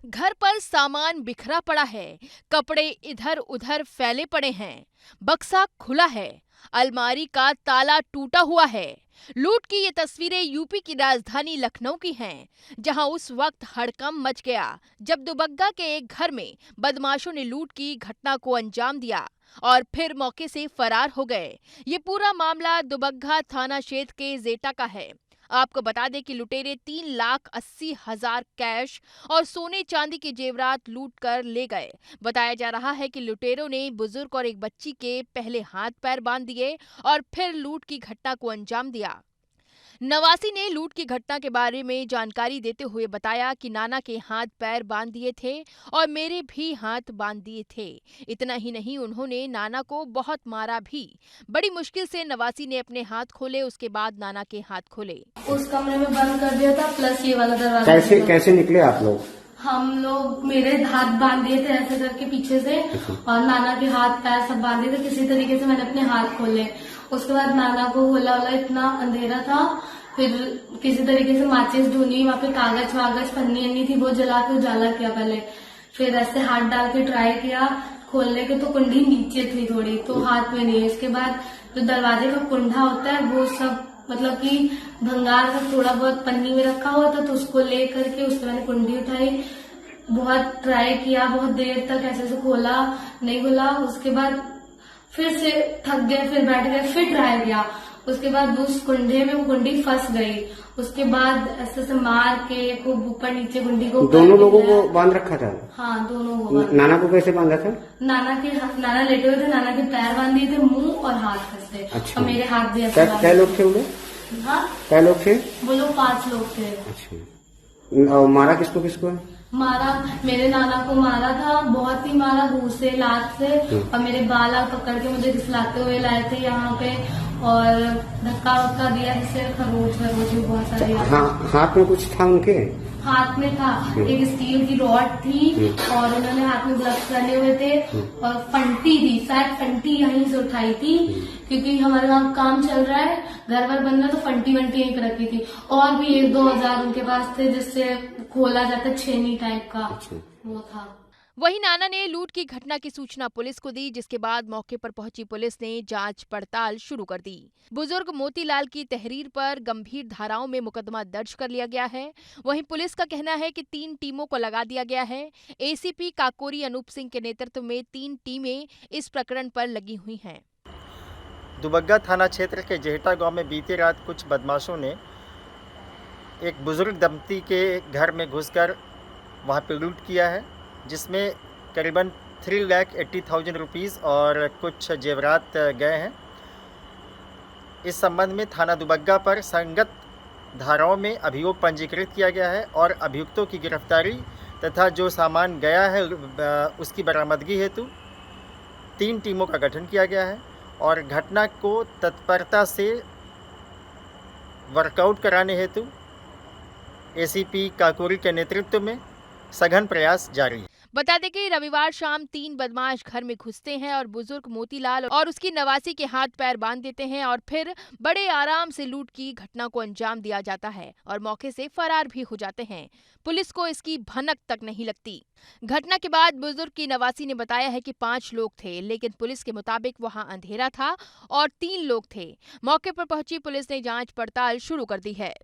घर पर सामान बिखरा पड़ा है, कपड़े इधर उधर फैले पड़े हैं, बक्सा खुला है, अलमारी का ताला टूटा हुआ है। लूट की ये तस्वीरें यूपी की राजधानी लखनऊ की हैं, जहां उस वक्त हड़कंप मच गया जब दुबग्गा के एक घर में बदमाशों ने लूट की घटना को अंजाम दिया और फिर मौके से फरार हो गए। ये पूरा मामला दुबग्गा थाना क्षेत्र के जेटा का है। आपको बता दें कि लुटेरे 3,80,000 कैश और सोने चांदी के जेवरात लूट कर ले गए। बताया जा रहा है कि लुटेरों ने बुजुर्ग और एक बच्ची के पहले हाथ पैर बांध दिए और फिर लूट की घटना को अंजाम दिया। नवासी ने लूट की घटना के बारे में जानकारी देते हुए बताया कि नाना के हाथ पैर बांध दिए थे और मेरे भी हाथ बांध दिए थे। इतना ही नहीं, उन्होंने नाना को बहुत मारा भी। बड़ी मुश्किल से नवासी ने अपने हाथ खोले, उसके बाद नाना के हाथ खोले। उस कमरे में बंद कर दिया था, प्लस ये वाला दरवाजा। कैसे निकले आप लोग? हम लोग मेरे हाथ बांध दिए थे ऐसे करके पीछे से, और नाना के हाथ पैर सब बांधे थे। किसी तरीके से मैंने अपने हाथ खोले। उसके बाद नाना को होला इतना अंधेरा था, फिर किसी तरीके से माचिस ढूंढी, वहाँ पे कागज पन्नी थी, वो जला के उजाला किया पहले। फिर ऐसे हाथ डाल के ट्राई किया खोलने के, तो कुंडी नीचे थी थोड़ी, तो हाथ में नहीं। इसके बाद जो दरवाजे का कुंडा होता है वो सब मतलब कि भंगार का थोड़ा बहुत पन्नी में रखा हुआ था, तो उसको ले करके उससे मैंने कुंडी उठाई। बहुत ट्राई किया, बहुत देर तक ऐसे खोला, नहीं खुला। उसके बाद फिर से थक गए, फिर बैठ गए, फिर ट्राई किया। उसके बाद उस कुंडे में वो कुंडी फंस गई। उसके बाद ऐसे मार के खूब ऊपर नीचे कुंडी को। दोनों लोगों को बांध रखा था? हाँ, दोनों को। नाना को कैसे बांधा था? नाना लेटे हुए थे, नाना के पैर बांध दिए थे, मुंह और हाथ फंसे। अच्छा। और मेरे हाथ भी ऐसे। क्या लोग थे उन्हें? हाँ, क्या लोग थे? वो लोग 5 लोग थे। अच्छा। और मारा किसको किसको? मारा, मेरे नाना को मारा था, बहुत ही मारा, घूसे लात से। और मेरे बाल पकड़ के मुझे दिखलाते हुए लाए थे यहाँ पे, और धक्का वक्का दिया, जिससे खरोच भी बहुत सारे। हाथ में कुछ था उनके? हाथ में था एक स्टील की रॉड थी, और उन्होंने हाथ में ग्लव्स पहने हुए थे, और फंटी थी, शायद फंटी यहीं से उठाई थी, क्योंकि हमारे वहाँ काम चल रहा है, घर वर बन रहा, तो फंटी यहीं पे रखी थी। और भी 1-2 हजार उनके पास थे, जिससे खोला जाता, छेनी टाइप का वो था। वहीं नाना ने लूट की घटना की सूचना पुलिस को दी, जिसके बाद मौके पर पहुंची पुलिस ने जांच पड़ताल शुरू कर दी। बुजुर्ग मोतीलाल की तहरीर पर गंभीर धाराओं में मुकदमा दर्ज कर लिया गया है। वहीं पुलिस का कहना है कि 3 टीमों को लगा दिया गया है। एसीपी काकोरी अनूप सिंह के नेतृत्व में 3 टीमें इस प्रकरण पर लगी हुई हैं। दुबग्गा थाना क्षेत्र के जेहटा गांव में बीती रात कुछ बदमाशों ने एक बुजुर्ग दंपति के घर में घुसकर वहां पर लूट किया है, जिसमें करीबन 3,80,000 रुपीज़ और कुछ जेवरात गए हैं। इस संबंध में थाना दुबग्गा पर संगत धाराओं में अभियोग पंजीकृत किया गया है, और अभियुक्तों की गिरफ्तारी तथा जो सामान गया है उसकी बरामदगी हेतु 3 टीमों का गठन किया गया है, और घटना को तत्परता से वर्कआउट कराने हेतु एसीपी काकोरी के नेतृत्व में सघन प्रयास जारी है। बता दें कि रविवार शाम 3 बदमाश घर में घुसते हैं और बुजुर्ग मोतीलाल और उसकी नवासी के हाथ पैर बांध देते हैं, और फिर बड़े आराम से लूट की घटना को अंजाम दिया जाता है और मौके से फरार भी हो जाते हैं। पुलिस को इसकी भनक तक नहीं लगती। घटना के बाद बुजुर्ग की नवासी ने बताया है कि 5 लोग थे, लेकिन पुलिस के मुताबिक वहां अंधेरा था और 3 लोग थे। मौके पर पहुंची पुलिस ने जांच पड़ताल शुरू कर दी है।